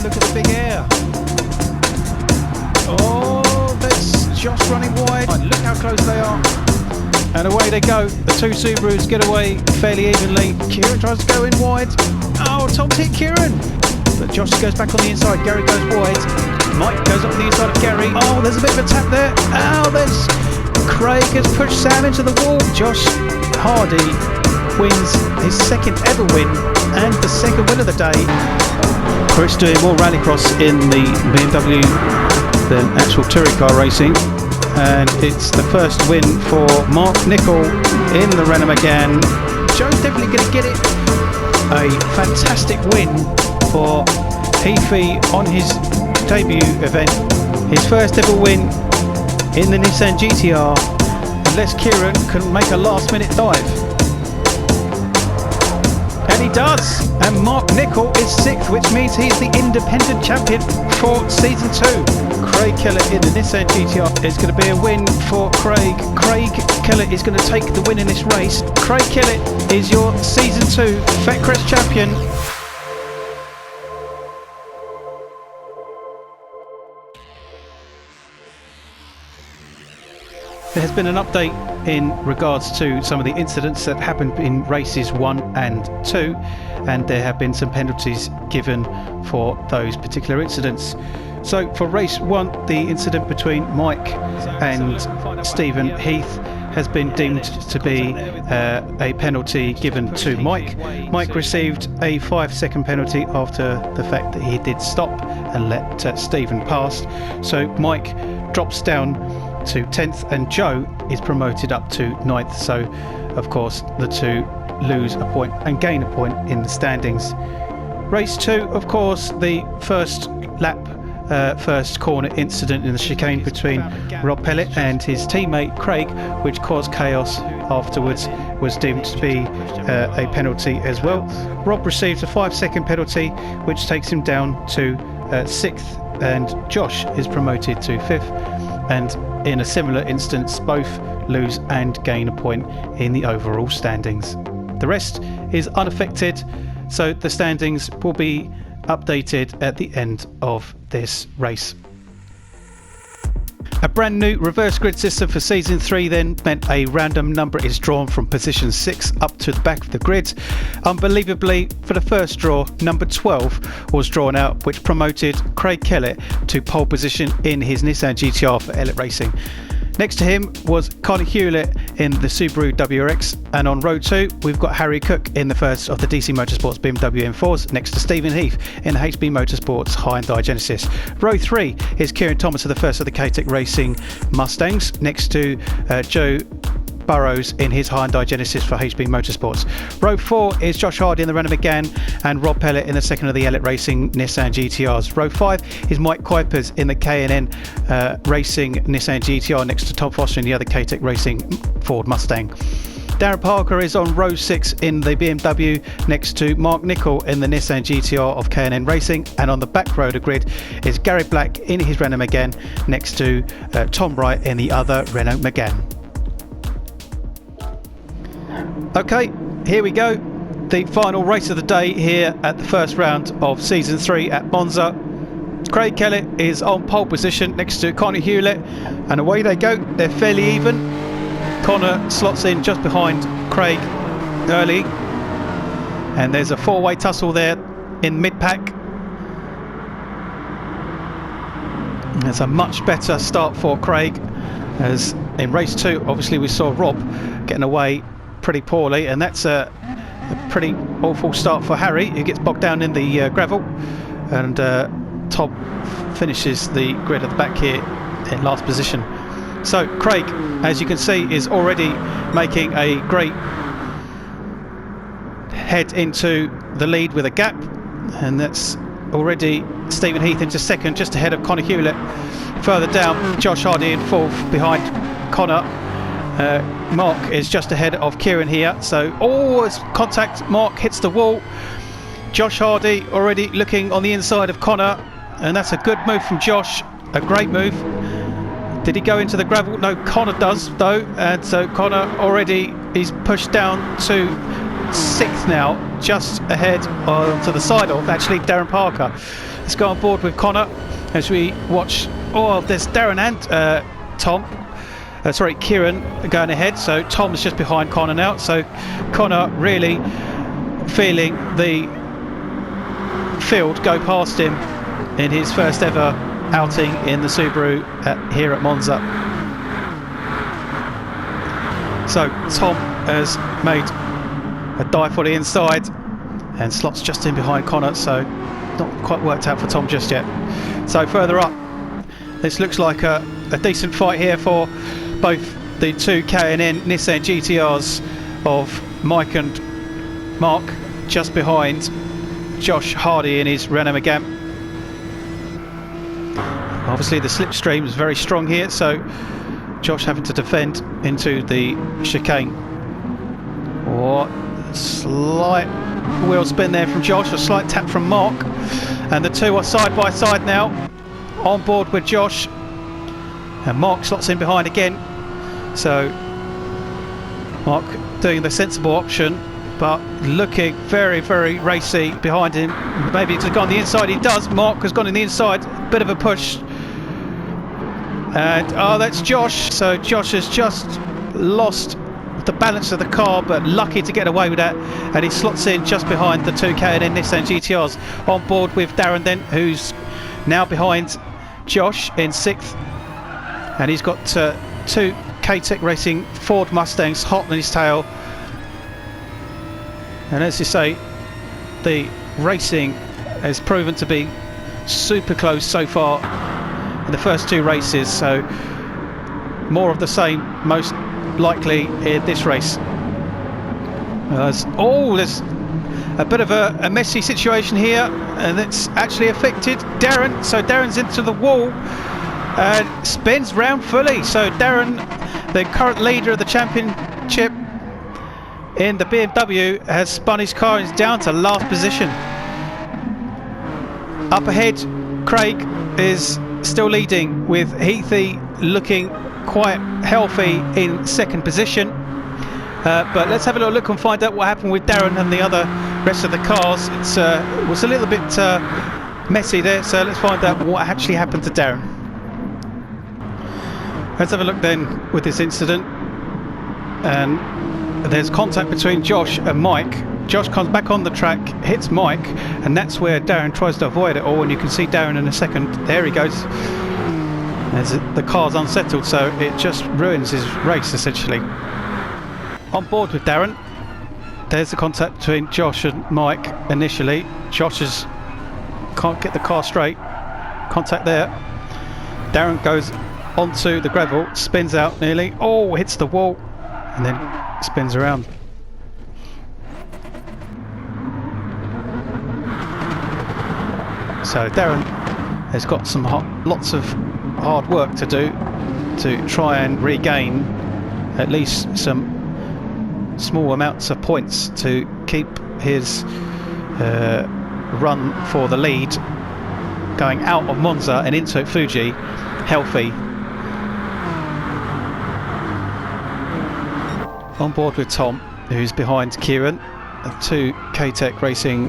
look at the big air. Oh, that's Josh running wide. Look how close they are. And away they go. The two Subarus get away fairly evenly. Kieran tries to go in wide. Oh, Tom's hit Kieran. But Josh goes back on the inside. Gary goes wide. Mike goes up the inside of Gary. Oh, there's a bit of a tap there. Oh, there's Craig has pushed Sam into the wall. Josh Hardy wins his second ever win and the second win of the day. Chris doing more rallycross in the BMW than actual touring car racing, and it's the first win for Mark Nicol in the Renault Megane. Joe's definitely going to get it. A fantastic win for Heafy on his debut event, his first ever win in the Nissan GTR, unless Kieran can make a last minute dive. And he does, and Mark Nicol is 6th, which means he's the independent champion for season 2. Craig Keller in the Nissan GTR is going to be a win for Craig. Craig Keller is going to take the win in this race. Craig Keller is your season 2 FWTC champion. There has been an update in regards to some of the incidents that happened in races 1 and 2, and there have been some penalties given for those particular incidents. So for race 1, the incident between Mike and Stephen Heath has been deemed to be a penalty given to Mike. Mike received a 5-second penalty after the fact that he did stop and let Stephen pass. So Mike drops down to 10th and Joe is promoted up to 9th. So of course the two lose a point and gain a point in the standings. Race 2, of course, the first lap first corner incident in the chicane between Rob Pellet and his teammate Craig, which caused chaos afterwards, was deemed to be a penalty as well. Rob received a 5-second penalty which takes him down to 6th, and Josh is promoted to 5th, and in a similar instance both lose and gain a point in the overall standings. The rest is unaffected, so the standings will be updated at the end of this race. A brand new reverse grid system for season 3 then meant a random number is drawn from position 6 up to the back of the grid. Unbelievably, for the first draw, number 12 was drawn out, which promoted Craig Kellett to pole position in his Nissan GTR for Elite Racing. Next to him was Conor Hewlett in the Subaru WRX, and on row 2 we've got Harry Cook in the first of the DC Motorsports BMW M4s next to Stephen Heath in the HB Motorsports Hyundai Genesis. Row 3 is Kieran Thomas in the first of the K-Tech Racing Mustangs next to Joe Burrows in his Hyundai Genesis for HB Motorsports. Row 4 is Josh Hardy in the Renault Megane and Rob Pellet in the second of the Elite Racing Nissan GTRs. Row 5 is Mike Kuipers in the K&N Racing Nissan GTR next to Tom Foster in the other K-Tech Racing Ford Mustang. Darren Parker is on row 6 in the BMW next to Mark Nicol in the Nissan GTR of K&N Racing, and on the back row of the grid is Gary Black in his Renault Megane next to Tom Wright in the other Renault Megane. Okay, here we go. The final race of the day here at the first round of season 3 at Monza. Craig Kellett is on pole position next to Conor Hewlett, and away they go. They're fairly even. Conor slots in just behind Craig early, and there's a 4-way tussle there in mid-pack. It's a much better start for Craig, as in race 2 obviously we saw Rob getting away pretty poorly, and that's a pretty awful start for Harry, who gets bogged down in the gravel, and Tom finishes the grid at the back here in last position. So Craig, as you can see, is already making a great head into the lead with a gap, and that's already Stephen Heath into second, just ahead of Conor Hewlett. Further down, Josh Hardy in 4th behind Conor. Mark is just ahead of Kieran here, so as contact, Mark hits the wall. Josh Hardy already looking on the inside of Conor, and that's a good move from Josh, a great move. Did he go into the gravel? No, Conor does though, and so Conor already is pushed down to 6th now, just ahead to the side of actually Darren Parker. Let's go on board with Connor as we watch. Oh, there's Darren and Kieran going ahead. So Tom's just behind Connor now. So Connor really feeling the field go past him in his first ever outing in the Subaru here at Monza. So Tom has made a dive for the inside and slots just in behind Connor, so not quite worked out for Tom just yet. So further up, this looks like a decent fight here for both the two K&N Nissan GTRs of Mike and Mark, just behind Josh Hardy in his Renault Megane. Obviously the slipstream is very strong here, so Josh having to defend into the chicane. What slight wheel spin there from Josh, a slight tap from Mark, and the two are side by side now on board with Josh, and Mark slots in behind again. So Mark doing the sensible option, but looking very, very racy behind him. Maybe to go on the inside. He does. Mark has gone in the inside. Bit of a push. And oh, that's Josh. So Josh has just lost the balance of the car, but lucky to get away with that. And he slots in just behind the two K&N Nissan GTRs. On board with Darren then, who's now behind Josh in 6th. And he's got two K-Tech Racing Ford Mustangs hot on his tail. And as you say, the racing has proven to be super close so far in the first two races, so more of the same most likely in this race. There's a bit of a messy situation here, and it's actually affected Darren. So Darren's into the wall and spins round fully. So Darren, the current leader of the championship in the BMW, has spun his car and is down to last position. Up ahead, Craig is still leading, with Heathy looking quite healthy in 2nd position. But let's have a little look and find out what happened with Darren and the other rest of the cars. It was a little bit messy there, so let's find out what actually happened to Darren. Let's have a look then with this incident. And there's contact between Josh and Mike. Josh comes back on the track, hits Mike, and that's where Darren tries to avoid it all, and you can see Darren in a second. There he goes. As the car's unsettled, so it just ruins his race essentially. On board with Darren, there's the contact between Josh and Mike initially. Josh can't get the car straight. Contact there. Darren goes onto the gravel, spins out nearly. Oh, hits the wall, and then spins around. So Darren has got lots of hard work to do to try and regain at least some small amounts of points to keep his run for the lead going out of Monza and into Fuji healthy. On board with Tom, who's behind Kieran. The two K-Tech Racing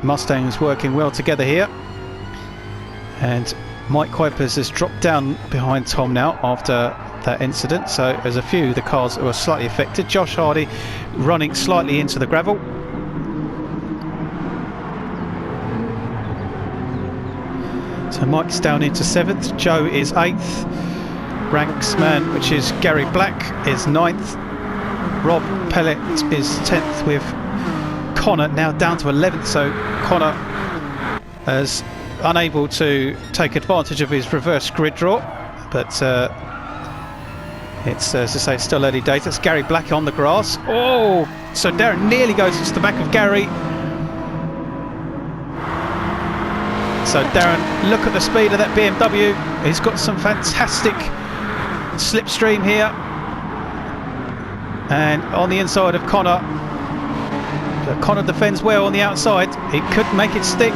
Mustangs working well together here. And Mike Kuipers has dropped down behind Tom now after that incident. So there's a few of the cars that were slightly affected. Josh Hardy running slightly into the gravel. So Mike's down into 7th. Joe is 8th. Ranksman, which is Gary Black, is 9th. Rob Pellet is 10th, with Connor now down to 11th. So Connor is unable to take advantage of his reverse grid draw, but it's, as I say, it's still early days. That's Gary Black on the grass. Oh, so Darren nearly goes into the back of Gary. So Darren, look at the speed of that BMW. He's got some fantastic slipstream here. And on the inside of Connor, Connor defends well on the outside. He could make it stick.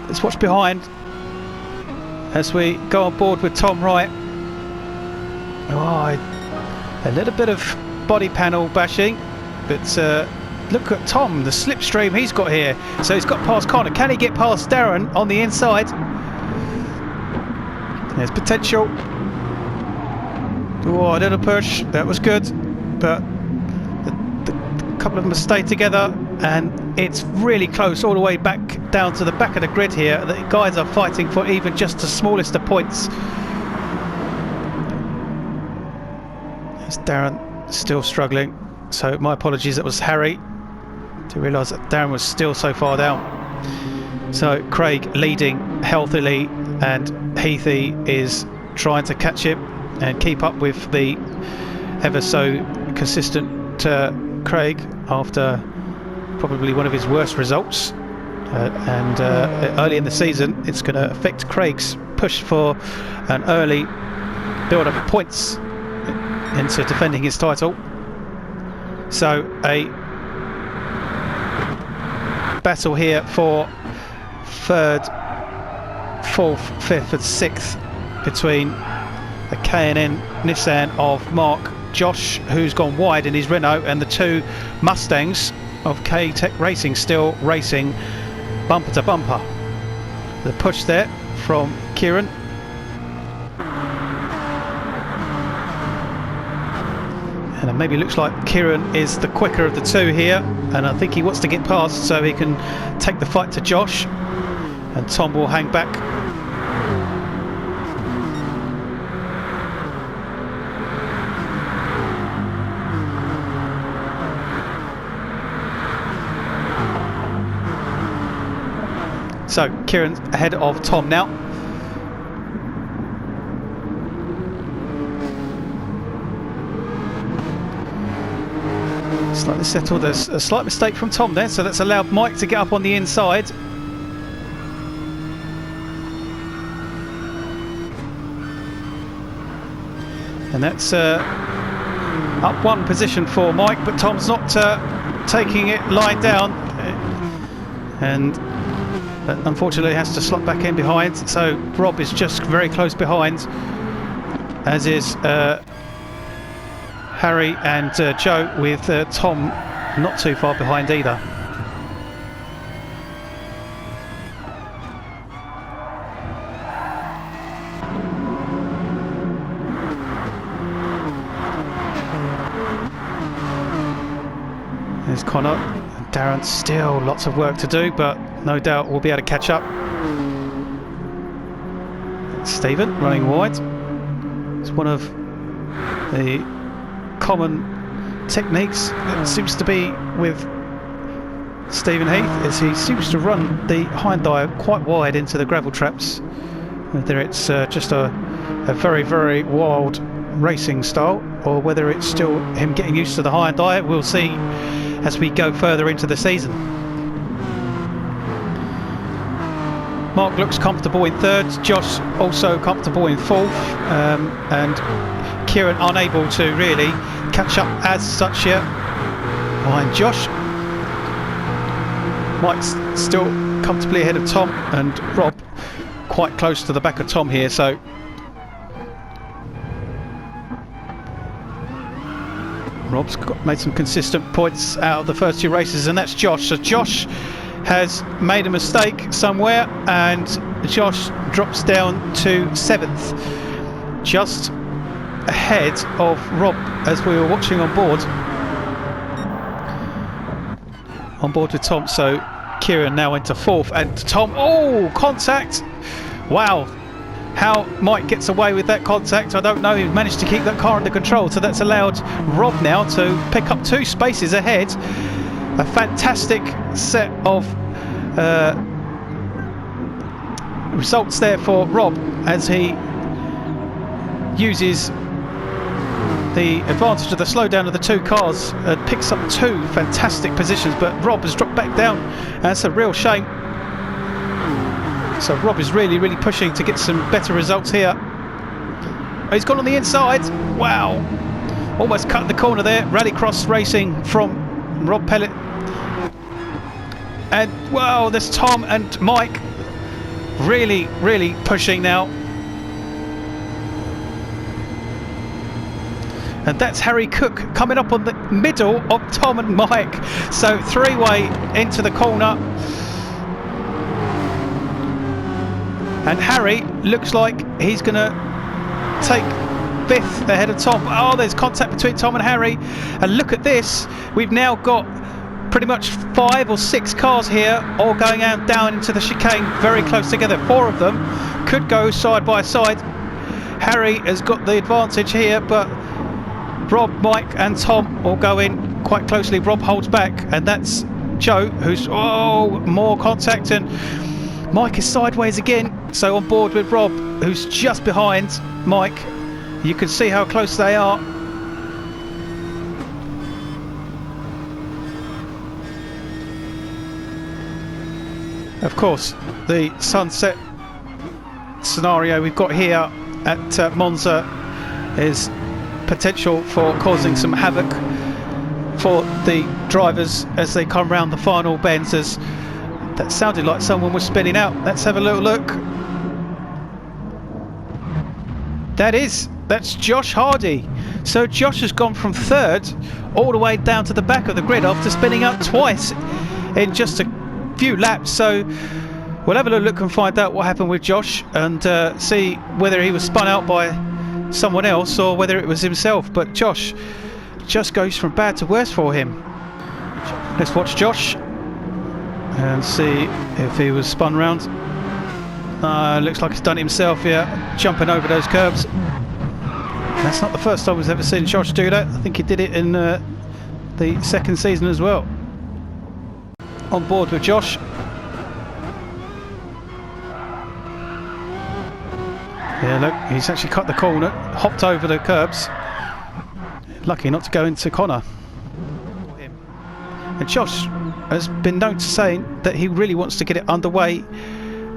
Let's watch behind as we go on board with Tom Wright. Oh, a little bit of body panel bashing, but look at Tom, the slipstream he's got here. So he's got past Connor. Can he get past Darren on the inside? There's potential. Oh, a little push. That was good. But a couple of them stayed together, and it's really close all the way back down to the back of the grid here. The guys are fighting for even just the smallest of points. There's Darren still struggling. So my apologies, that was Harry. To realise that Darren was still so far down. So Craig leading healthily, and Heathy is trying to catch him and keep up with the ever so consistent Craig after probably one of his worst results. Early in the season, it's going to affect Craig's push for an early build-up of points into defending his title. So a battle here for third, fourth, fifth and sixth between the K&N Nissan of Mark, Josh, who's gone wide in his Renault, and the two Mustangs of K-Tech Racing still racing bumper to bumper. The push there from Kieran. And it maybe looks like Kieran is the quicker of the two here, and I think he wants to get past so he can take the fight to Josh, and Tom will hang back. So Kieran's ahead of Tom now. Slightly settled. There's a slight mistake from Tom there, so that's allowed Mike to get up on the inside. And that's up one position for Mike, but Tom's not taking it lying down, and unfortunately has to slot back in behind. So Rob is just very close behind, as is Harry and Joe, with Tom not too far behind either. There's Connor and Darren. Still lots of work to do, but no doubt we'll be able to catch up. Stephen running wide. It's one of the common techniques that seems to be with Stephen Heath, is he seems to run the hind tyre quite wide into the gravel traps, whether it's just a very, very wild racing style or whether it's still him getting used to the hind tyre. We'll see as we go further into the season. Mark looks comfortable in third, Josh also comfortable in fourth, and Kieran unable to really catch up as such yet behind Josh. Mike's still comfortably ahead of Tom, and Rob quite close to the back of Tom here. So Rob's made some consistent points out of the first two races, and that's Josh. So Josh has made a mistake somewhere, and Josh drops down to 7th, just ahead of Rob as we were watching on board with Tom. So Kieran now into 4th, and Tom, oh, contact! Wow, how Mike gets away with that contact, I don't know. He managed to keep that car under control, so that's allowed Rob now to pick up 2 spaces ahead. A fantastic set of results there for Rob as he uses the advantage of the slowdown of the 2 cars and picks up 2 fantastic positions, but Rob has dropped back down, and that's a real shame. So Rob is really, really pushing to get some better results here. He's gone on the inside. Wow, almost cut the corner there. Rallycross racing from Rob Pellet. And wow, there's Tom and Mike really, really pushing now. And that's Harry Cook coming up on the middle of Tom and Mike. So three-way into the corner. And Harry looks like he's going to take 5th ahead of Tom. Oh, there's contact between Tom and Harry. And look at this. We've now got pretty much 5 or 6 cars here, all going out down into the chicane very close together. 4 of them could go side by side. Harry has got the advantage here, but Rob, Mike and Tom all go in quite closely. Rob holds back, and that's Joe, who's more contact, and Mike is sideways again, so on board with Rob, who's just behind Mike. You can see how close they are. Of course, the sunset scenario we've got here at Monza is potential for causing some havoc for the drivers as they come round the final bends. As that sounded like someone was spinning out. Let's have a little look. That's Josh Hardy. So Josh has gone from 3rd all the way down to the back of the grid after spinning out twice in just a few laps. So we'll have a little look and find out what happened with Josh, and see whether he was spun out by someone else or whether it was himself. But Josh just goes from bad to worse for him. Let's watch Josh and see if he was spun round. Looks like he's done it himself, yeah, jumping over those curbs. That's not the first time we've ever seen Josh do that. I think he did it in the 2nd season as well. On board with Josh. Yeah, look, he's actually cut the corner, hopped over the curbs. Lucky not to go into Connor. And Josh has been known to say that he really wants to get it underway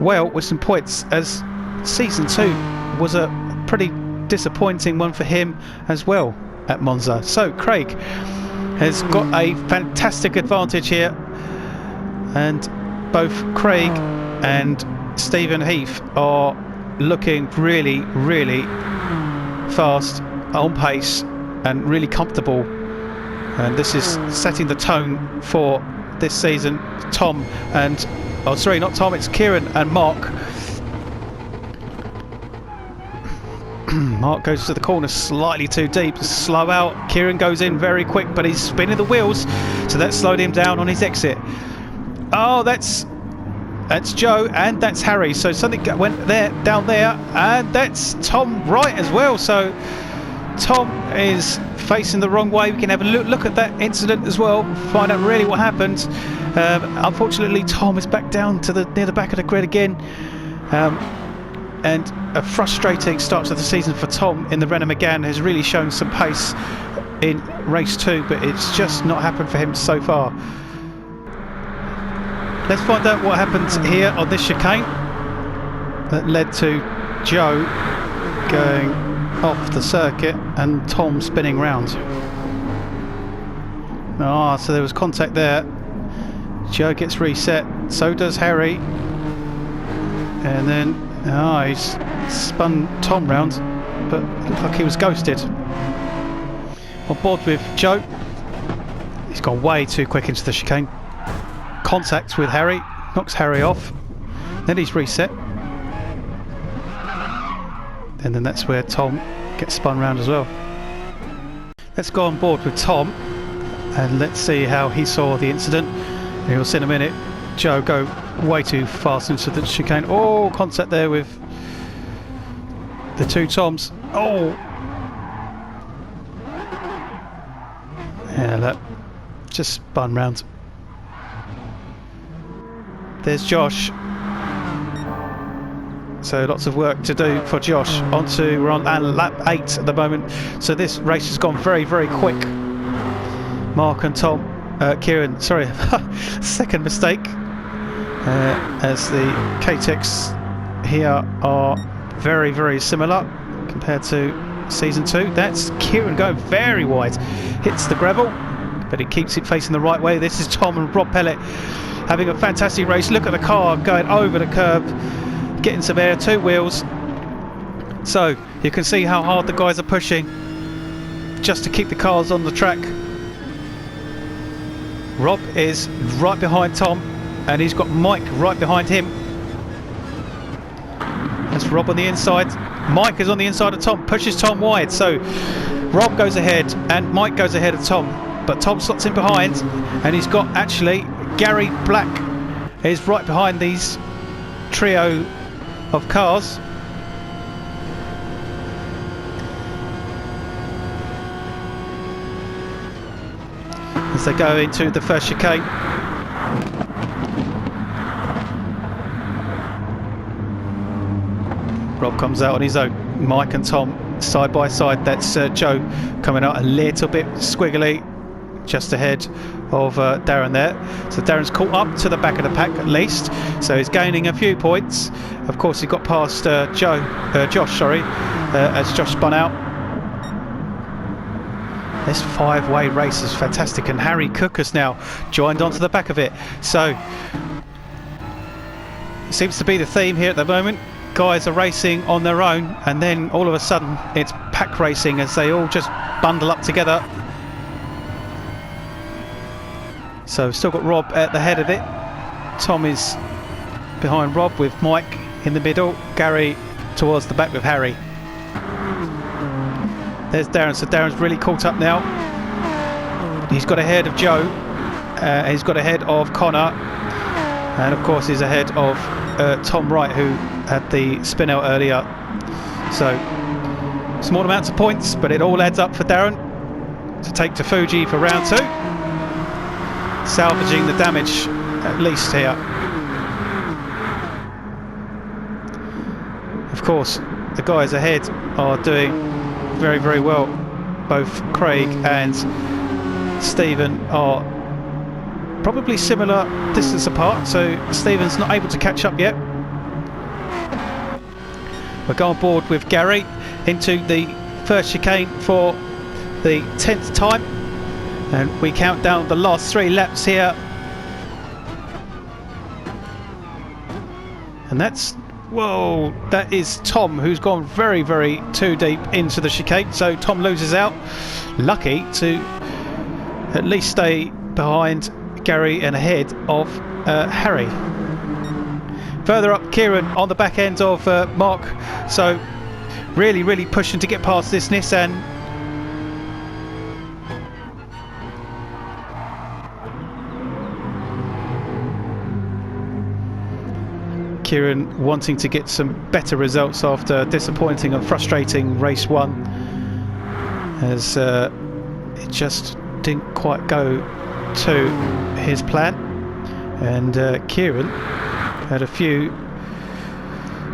well with some points, as season 2 was a pretty disappointing one for him as well at Monza. So Craig has got a fantastic advantage here, and both Craig and Stephen Heath are looking really fast, on pace and really comfortable, and this is setting the tone for this season. Tom and sorry, not Tom, it's Kieran and Mark. Mark goes to the corner slightly too deep, slow out. Kieran goes in very quick, but he's spinning the wheels, so that slowed him down on his exit. Oh, that's Joe and that's Harry. So something went there, down there, and that's Tom Wright as well. So Tom is facing the wrong way. We can have a look at that incident as well, find out really what happened. Unfortunately, Tom is back down to near the back of the grid again, and a frustrating start to the season for Tom in the Renault Megane. Has really shown some pace in race 2, but it's just not happened for him so far. Let's find out what happened here on this chicane that led to Joe going off the circuit and Tom spinning round. So there was contact there. Joe gets reset, so does Harry, and then he's spun Tom round, but it looked like he was ghosted. On board with Joe. He's gone way too quick into the chicane. Contact with Harry, knocks Harry off, then he's reset, and then that's where Tom gets spun round as well. Let's go on board with Tom and let's see how he saw the incident. You'll see in a minute Joe go way too fast into the chicane. Oh, contact there with the 2 Toms. Oh, yeah, that just spun round. There's Josh. So lots of work to do for Josh. We're on lap 8 at the moment. So this race has gone very quick. Mark and Tom, Kieran, sorry, second mistake. As the KTEX here are very similar compared to season 2. That's Kieran going very wide. Hits the gravel, but he keeps it facing the right way. This is Tom and Rob Pellet having a fantastic race. Look at the car going over the curb, getting some air, 2 wheels. So you can see how hard the guys are pushing. just to keep the cars on the track. Rob is right behind Tom, and he's got Mike right behind him. That's Rob on the inside. Mike is on the inside of Tom, pushes Tom wide. So Rob goes ahead and Mike goes ahead of Tom, but Tom slots in behind, and he's got actually Gary Black is right behind these trio of cars. As they go into the first chicane. Rob comes out on his own. Mike and Tom side by side. That's Joe coming out a little bit squiggly, just ahead of Darren there. So Darren's caught up to the back of the pack at least, so he's gaining a few points. Of course, he got past Josh, as Josh spun out. This five-way race is fantastic, and Harry Cook has now joined onto the back of it. So it seems to be the theme here at the moment. Guys are racing on their own, and then all of a sudden it's pack racing as they all just bundle up together. So still got Rob at the head of it. Tom is behind Rob with Mike in the middle. Gary towards the back with Harry. There's Darren. So Darren's really caught up now. He's got ahead of Joe. He's got ahead of Connor. And of course he's ahead of Tom Wright, who had the spin out earlier. So small amounts of points, but it all adds up for Darren to take to Fuji for round 2. Salvaging the damage at least here. Of course, the guys ahead are doing very, very well. Both Craig and Stephen are probably similar distance apart, so Stephen's not able to catch up yet. We'll go on board with Gary into the first chicane for the 10th time, and we count down the last 3 laps here. And that's, whoa, that is Tom, who's gone very, very too deep into the chicane. So Tom loses out. Lucky to at least stay behind Gary and ahead of Harry. Further up, Kieran on the back end of Mark. So really, really pushing to get past this Nissan. Kieran wanting to get some better results after disappointing and frustrating race 1, as it just didn't quite go to his plan. And Kieran had a few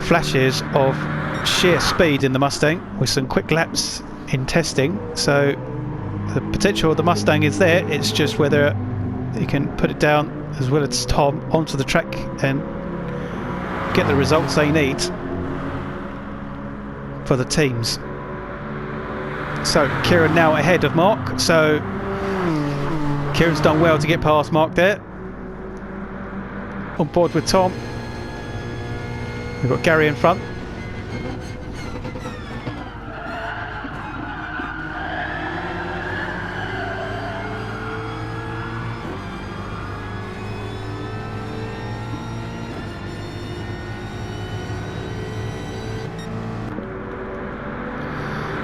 flashes of sheer speed in the Mustang with some quick laps in testing, so the potential of the Mustang is there. It's just whether he can put it down as well as Tom onto the track and get the results they need for the teams. So Kieran now ahead of Mark, so Kieran's done well to get past Mark there. On board with Tom, we've got Gary in front.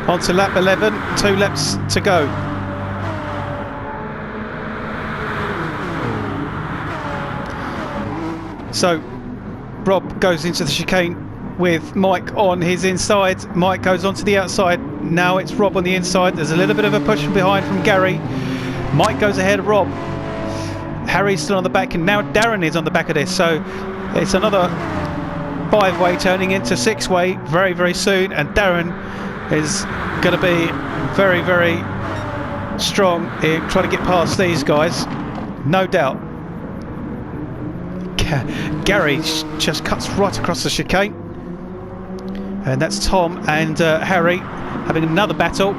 On to lap 11, 2 laps to go. So Rob goes into the chicane with Mike on his inside. Mike goes onto the outside. Now it's Rob on the inside. There's a little bit of a push from behind from Gary. Mike goes ahead of Rob. Harry's still on the back, and now Darren is on the back of this. So it's another 5-way turning into 6-way very, very soon, and Darren is going to be very, very strong in trying to get past these guys, no doubt. Gary just cuts right across the chicane, and that's Tom and Harry having another battle.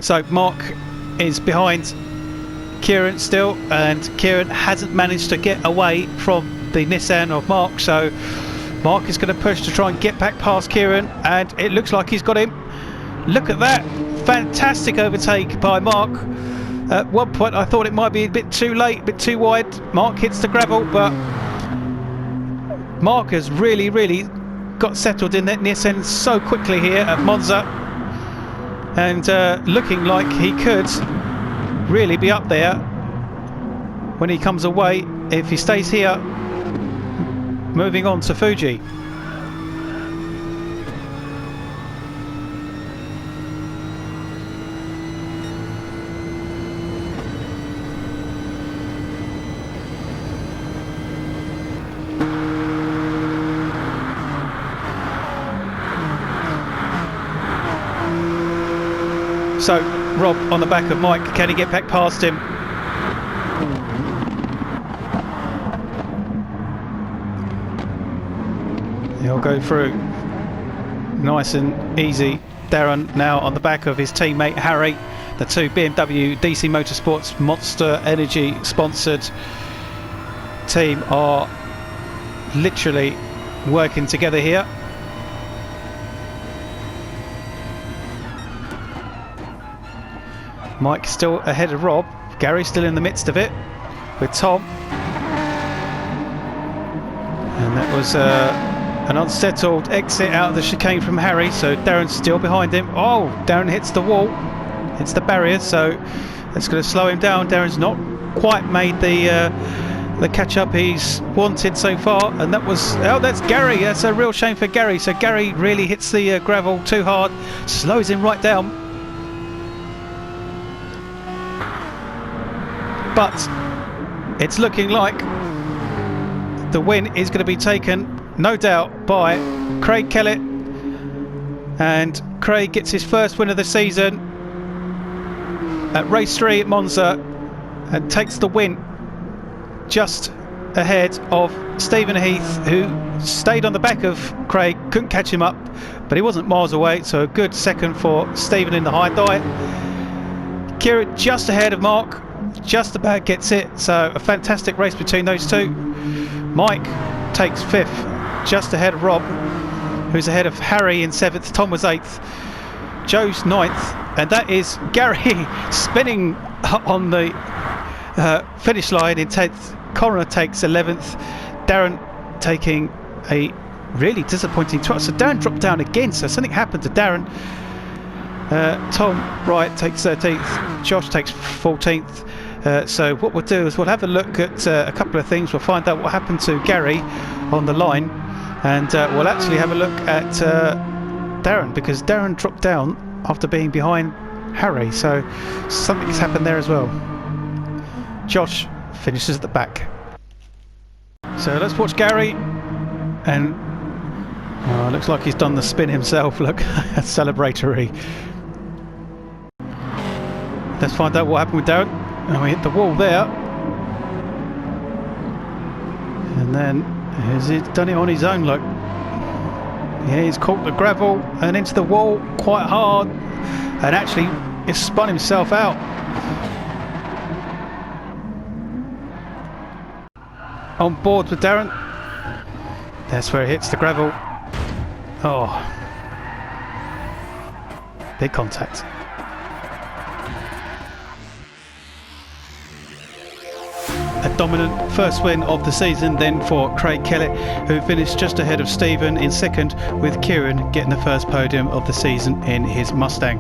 So Mark is behind Kieran still, and Kieran hasn't managed to get away from the Nissan of Mark, so Mark is going to push to try and get back past Kieran, and it looks like he's got him. Look at that, fantastic overtake by Mark. At one point I thought it might be a bit too late, a bit too wide. Mark hits the gravel, but Mark has really got settled in that this end so quickly here at Monza, and looking like he could really be up there when he comes away if he stays here, moving on to Fuji. So Rob on the back of Mike, can he get back past him? He'll go through nice and easy. Darren now on the back of his teammate Harry. The two BMW DC Motorsports Monster Energy sponsored team are literally working together here. Mike still ahead of Rob. Gary still in the midst of it with Tom. And that was an unsettled exit out of the chicane from Harry, so Darren's still behind him. Oh, Darren hits the wall, hits the barrier, so that's going to slow him down. Darren's not quite made the catch up he's wanted so far, and that was, oh, that's Gary. That's a real shame for Gary. So Gary really hits the gravel too hard, slows him right down. But it's looking like the win is going to be taken, no doubt, by Craig Kellett. And Craig gets his first win of the season at race 3 at Monza and takes the win just ahead of Stephen Heath, who stayed on the back of Craig, couldn't catch him up, but he wasn't miles away, so a good second for Stephen in the high dive. Kieran just ahead of Mark, just about gets it, so a fantastic race between those two. Mike takes 5th, just ahead of Rob, who's ahead of Harry in 7th. Tom was 8th, Joe's 9th, and that is Gary spinning on the finish line in 10th. Connor takes 11th, Darren taking a really disappointing 12th. So Darren dropped down again, so something happened to Darren. Tom Wright takes 13th, Josh takes 14th. So what we'll do is we'll have a look at a couple of things. We'll find out what happened to Gary on the line, and we'll actually have a look at Darren, because Darren dropped down after being behind Harry, so something's happened there as well. Josh finishes at the back. So let's watch Gary, and looks like he's done the spin himself. Look, celebratory. Let's find out what happened with Darren. And we hit the wall there, and then has he done it on his own? Look, yeah, he's caught the gravel and into the wall quite hard, and actually he's spun himself out. On board with Darren, that's where he hits the gravel. Oh, big contact. A dominant first win of the season then for Craig Kellett, who finished just ahead of Stephen in 2nd, with Kieran getting the first podium of the season in his Mustang.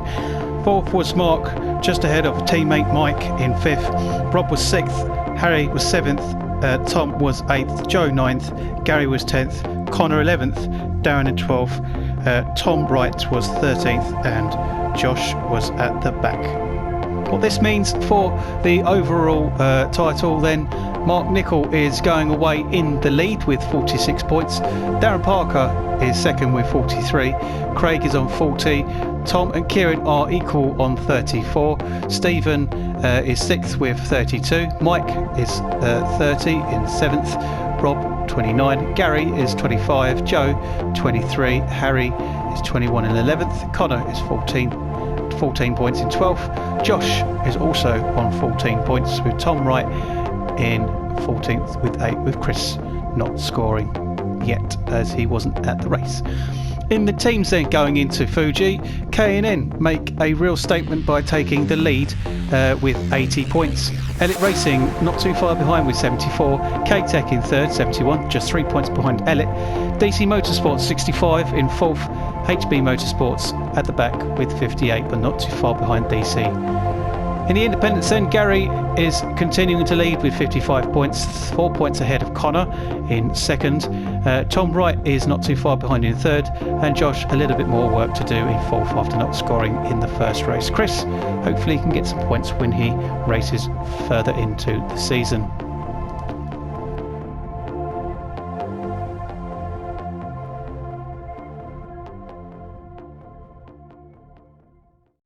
4th was Mark, just ahead of teammate Mike in 5th. Rob was 6th, Harry was 7th, Tom was 8th, Joe 9th, Gary was 10th, Connor 11th, Darren in 12th, Tom Wright was 13th, and Josh was at the back. What this means for the overall title then, Mark Nicol is going away in the lead with 46 points. Darren Parker is 2nd with 43. Craig is on 40. Tom and Kieran are equal on 34. Stephen is 6th with 32. Mike is 30 in 7th. Rob 29. Gary is 25. Joe 23. Harry is 21 in 11th. Connor is 14 points in 12th. Josh is also on 14 points, with Tom Wright in 14th with 8, with Chris not scoring. yet, as he wasn't at the race. In the teams then going into Fuji, K&N make a real statement by taking the lead with 80 points. Elliott Racing not too far behind with 74, K-Tech in third, 71, just 3 points behind Elliott. DC Motorsports 65 in fourth, HB Motorsports at the back with 58, but not too far behind DC. In the independents then, Gary is continuing to lead with 55 points, 4 points ahead of Connor in second. Tom Wright is not too far behind in third, and Josh a little bit more work to do in fourth after not scoring in the first race. Chris hopefully can get some points when he races further into the season.